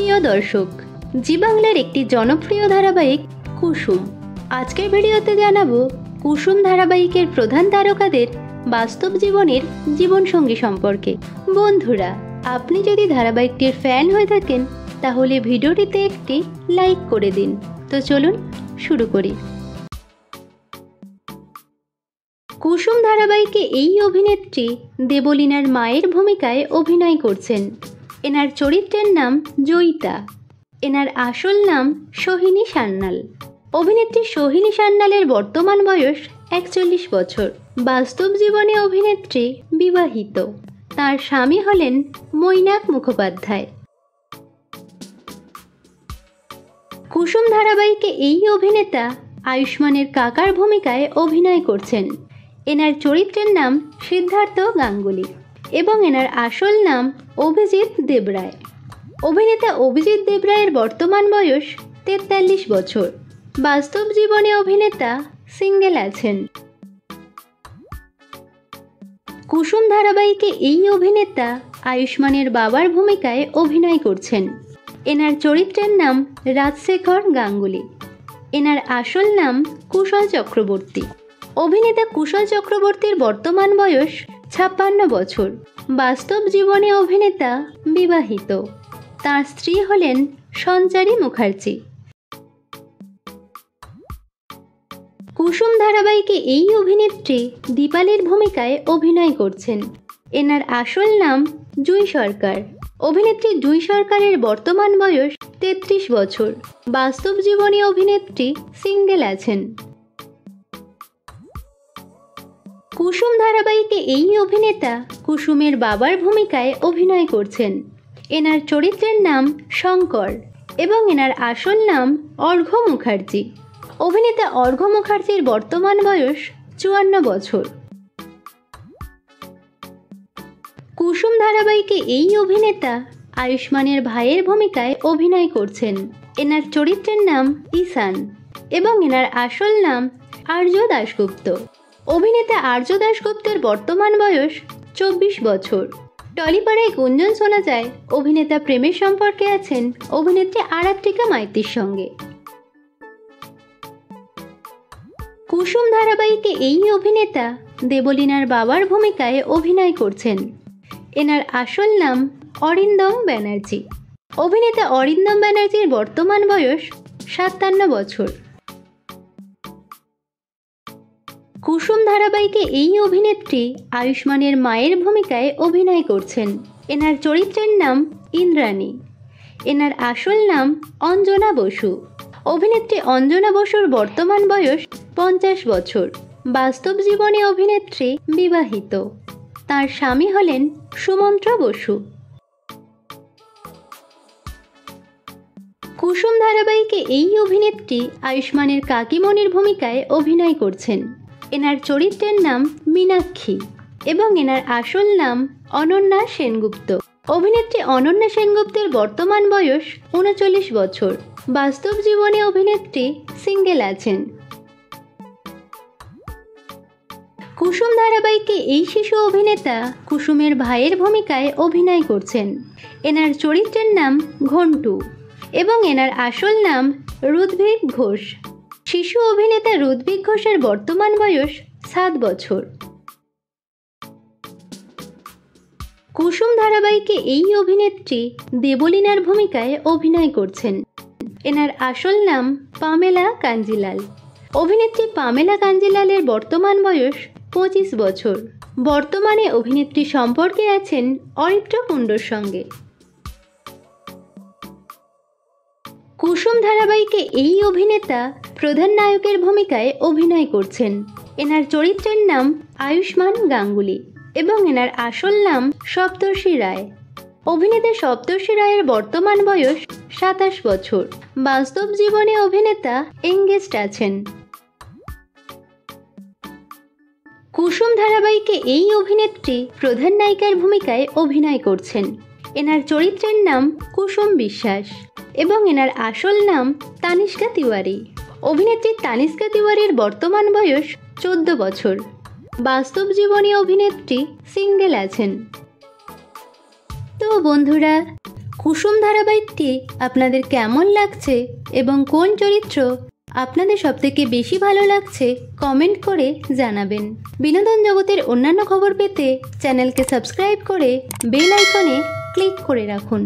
প্রিয় দর্শক, জি বাংলার একটি জনপ্রিয় ধারাবাহিক কুসুম। আজকের ভিডিওতে জানাবো কুসুম ধারাবাহিকের প্রধান তারকাদের বাস্তব জীবনের জীবনসঙ্গী সম্পর্কে। বন্ধুরা, আপনি যদি ধারাবাহিকটির ফ্যান হয়ে থাকেন তাহলে ভিডিওটিতে একটি লাইক করে দিন। তো চলুন শুরু করি। কুসুম ধারাবাহিকে এই অভিনেত্রী দেবলীনার মায়ের ভূমিকায় অভিনয় করছেন। এনার চরিত্রের নাম জয়িতা। এনার আসল নাম সোহিনী সান্যাল। অভিনেত্রী সোহিনী সান্যালের বর্তমান বয়স 41 বছর। বাস্তব জীবনে অভিনেত্রী বিবাহিত। তার স্বামী হলেন মৈনাক মুখোপাধ্যায়। কুসুম ধারাবাহিকে এই অভিনেতা আয়ুষ্মানের কাকার ভূমিকায় অভিনয় করছেন। এনার চরিত্রের নাম সিদ্ধার্থ গাঙ্গুলি এবং এনার আসল নাম অভিজিৎ দেবরায়। অভিনেতা অভিজিৎ দেবরায়ের বর্তমান বয়স 43 বছর। বাস্তব জীবনে অভিনেতা সিঙ্গেল আছেন। কুসুম ধারাবাহিকে এই অভিনেতা আয়ুষ্মানের বাবার ভূমিকায় অভিনয় করছেন। এনার চরিত্রের নাম রাজশেখর গাঙ্গুলি। এনার আসল নাম কুশল চক্রবর্তী। অভিনেতা কুশল চক্রবর্তীর বর্তমান বয়স 56 বছর। বাস্তব জীবনে অভিনেতা বিবাহিত। তার স্ত্রী হলেন সঞ্চারী মুখার্জি। কুসুম ধারাবাহিকে এই অভিনেত্রী দীপালির ভূমিকায় অভিনয় করছেন। এনার আসল নাম জুঁই সরকার। অভিনেত্রী জুঁই সরকারের বর্তমান বয়স 33 বছর। বাস্তব জীবনে অভিনেত্রী সিঙ্গেল আছেন। কুসুম ধারাবাহিকে এই অভিনেতা কুসুমের বাবার ভূমিকায় অভিনয় করছেন। এনার চরিত্রের নাম শঙ্কর এবং এনার আসল নাম অর্ঘ্য মুখার্জি। অভিনেতা অর্ঘ্য মুখার্জির বর্তমান বয়স 54 বছর। কুসুম ধারাবাহিকে এই অভিনেতা আয়ুষ্মানের ভাইয়ের ভূমিকায় অভিনয় করছেন। এনার চরিত্রের নাম ঈশান এবং এনার আসল নাম আর্য দাশগুপ্ত। অভিনেতা আর্য দাশগুপ্তের বর্তমান বয়স 24 বছর। টলিপাড়ায় গুঞ্জন শোনা যায় অভিনেতা প্রেমের সম্পর্কে আছেন অভিনেত্রী আরাত্রিকা মাইতির সঙ্গে। কুসুম ধারাবাহিকে এই অভিনেতা দেবলীনার বাবার ভূমিকায় অভিনয় করছেন। এনার আসল নাম অরিন্দম ব্যানার্জি। অভিনেতা অরিন্দম ব্যানার্জির বর্তমান বয়স 57 বছর। কুসুম ধারাবাহিকে এই অভিনেত্রী আয়ুষ্মানের মায়ের ভূমিকায় অভিনয় করছেন। এনার চরিত্রের নাম ইন্দ্রাণী। এনার আসল নাম অঞ্জনা বসু। অভিনেত্রী অঞ্জনা বসুর বর্তমান বয়স 50 বছর। বাস্তব জীবনে অভিনেত্রী বিবাহিত। তার স্বামী হলেন সুমন্ত্র বসু। কুসুম ধারাবাহিকে এই অভিনেত্রী আয়ুষ্মানের কাকিমণির ভূমিকায় অভিনয় করছেন। এনার চরিত্রের নাম মীনাক্ষী এবং এনার আসল নাম অনন্যা সেনগুপ্ত। অভিনেত্রী অনন্যা সেনগুপ্তের বর্তমান বয়স 39 বছর। বাস্তব জীবনে অভিনেত্রী সিঙ্গেল আছেন। কুসুম ধারাবাহিকে এই শিশু অভিনেতা কুসুমের ভাইয়ের ভূমিকায় অভিনয় করছেন। এনার চরিত্রের নাম ঘন্টু এবং এনার আসল নাম রুদ্ভিক ঘোষ। শিশু অভিনেতা রুদ্ভিক ঘোষের বর্তমান বয়স 7 বছর। কুসুম ধারাবাহিকে এই অভিনেত্রী দেবলীনার ভূমিকায় অভিনয় করছেন। এনার আসল নাম পামেলা কাঞ্জিলাল। অভিনেত্রী পামেলা কাঞ্জিলালের বর্তমান বয়স 25 বছর। বর্তমানে অভিনেত্রী সম্পর্কে আছেন অরিত্র কুণ্ডর সঙ্গে। কুসুম ধারাবাহিকে এই অভিনেতা প্রধান নায়কের ভূমিকায় অভিনয় করছেন। এনার চরিত্রের নাম আয়ুষ্মান গাঙ্গুলি এবং এনার আসল নাম সপ্তর্ষি রায়। অভিনেতা সপ্তর্ষি রায়ের বর্তমান বয়স 27 বছর। বাস্তব জীবনে অভিনেতা এঙ্গেজড আছেন। কুসুম ধারাবাহিকে এই অভিনেত্রী প্রধান নায়িকার ভূমিকায় অভিনয় করছেন। এনার চরিত্রের নাম কুসুম বিশ্বাস এবং এনার আসল নাম তানিষ্কা তিওয়ারি। অভিনেত্রী তানিষ্কা তিওয়ারির বর্তমান বয়স 14 বছর। বাস্তব জীবনে অভিনেত্রী সিঙ্গেল আছেন। তো বন্ধুরা, কুসুম ধারাবাহিকটি আপনাদের কেমন লাগছে এবং কোন চরিত্র আপনাদের সবথেকে বেশি ভালো লাগছে কমেন্ট করে জানাবেন। বিনোদন জগতের অন্যান্য খবর পেতে চ্যানেলকে সাবস্ক্রাইব করে বেল আইকনে ক্লিক করে রাখুন।